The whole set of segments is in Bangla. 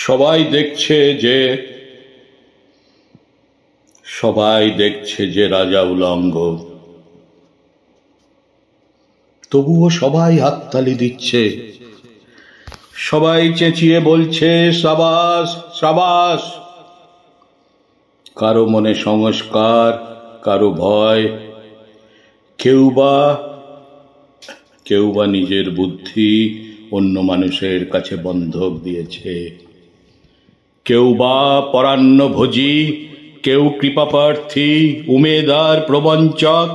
সবাই দেখছে যে রাজা উলঙ্গ, তবুও সবাই হাততালি দিচ্ছে, সবাই চেঁচিয়ে বলছে সাবাস সাবাস। কারো মনে সংস্কার, কারো ভয়, কেউ বা নিজের বুদ্ধি অন্য মানুষের কাছে বন্ধক দিয়েছে, কেউ বা পরান্নভোজী, কেউ কৃপাপ্রার্থী, উমেদার প্রবঞ্চক,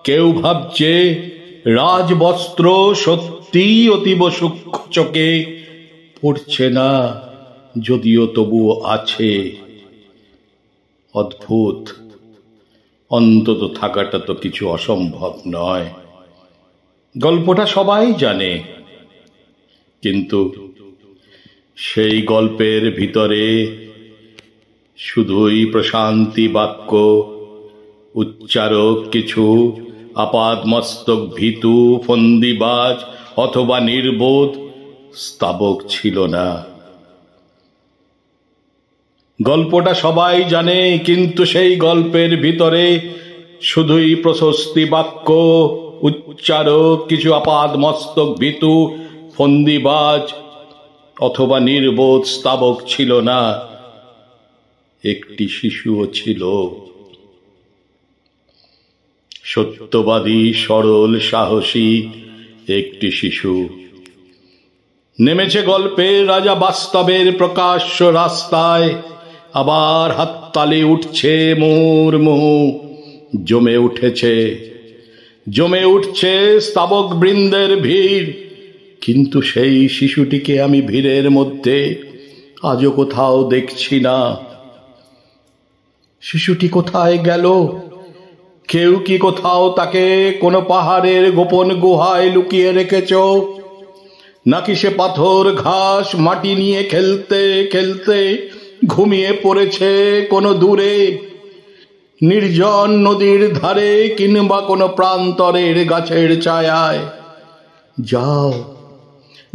কেউ ভাবছে রাজবস্ত্র সত্যি অতীব সূক্ষ্ম চোখে পড়ছে না, যদিও তবুও আছে। অদ্ভুত, অন্তত থাকাটা তো কিছু অসম্ভব নয়। গল্পটা সবাই জানে, কিন্তু সেই গল্পের ভিতরে শুধুই প্রশান্তি বাক্য, উচ্চারক কিছু আপাদমস্তক ভীতু, ফন্দিবাজ অথবা নির্বোধ স্তাবক ছিল না। গল্পটা সবাই জানে, কিন্তু সেই গল্পের ভিতরে শুধুই প্রশস্তি বাক্য, উচ্চারক কিছু আপাদমস্তক ভীতু, ফন্দিবাজ অথবা নির্বোধ স্তাবক ছিল না। একটি শিশুও ছিল, সত্যবাদী, সরল, সাহসী একটি শিশু। নেমেছে গল্পের রাজা বাস্তবের প্রকাশ্য রাস্তায়, আবার হাততালি উঠছে মুহুর্মুহু, জমে উঠছে স্তাবক বৃন্দের ভিড়। কিন্তু সেই শিশুটিকে আমি ভিড়ের মধ্যে আজও কোথাও দেখছি না। শিশুটি কোথায় গেল? কেউ কি কোথাও তাকে কোনো পাহাড়ের গোপন গুহায় লুকিয়ে রেখেছ? নাকি সে পাথর, ঘাস, মাটি নিয়ে খেলতে খেলতে ঘুমিয়ে পড়েছে কোনো দূরে নির্জন নদীর ধারে, কিংবা কোনো প্রান্তরের গাছের ছায়ায়?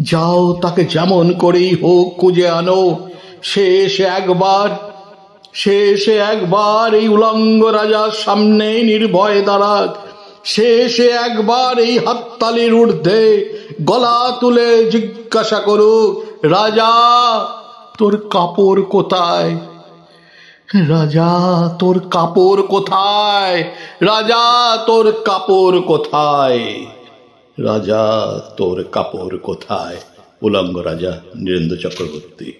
যাও তাকে যেমন করেই হোক খুঁজে আনো। সে এসে একবার এই উলঙ্গ রাজার সামনে নির্ভয়ে দাঁড়াক। সে একবার এই হাততালির ঊর্ধ্বে গলা তুলে জিজ্ঞাসা করুক, রাজা তোর কাপড় কোথায়? রাজা তোর কাপড় কোথায়? রাজা তোর কাপড় কোথায়? রাজা তোর কাপড় কোথায়? উলঙ্গ রাজা, নীরেন্দ্র চক্রবর্তী।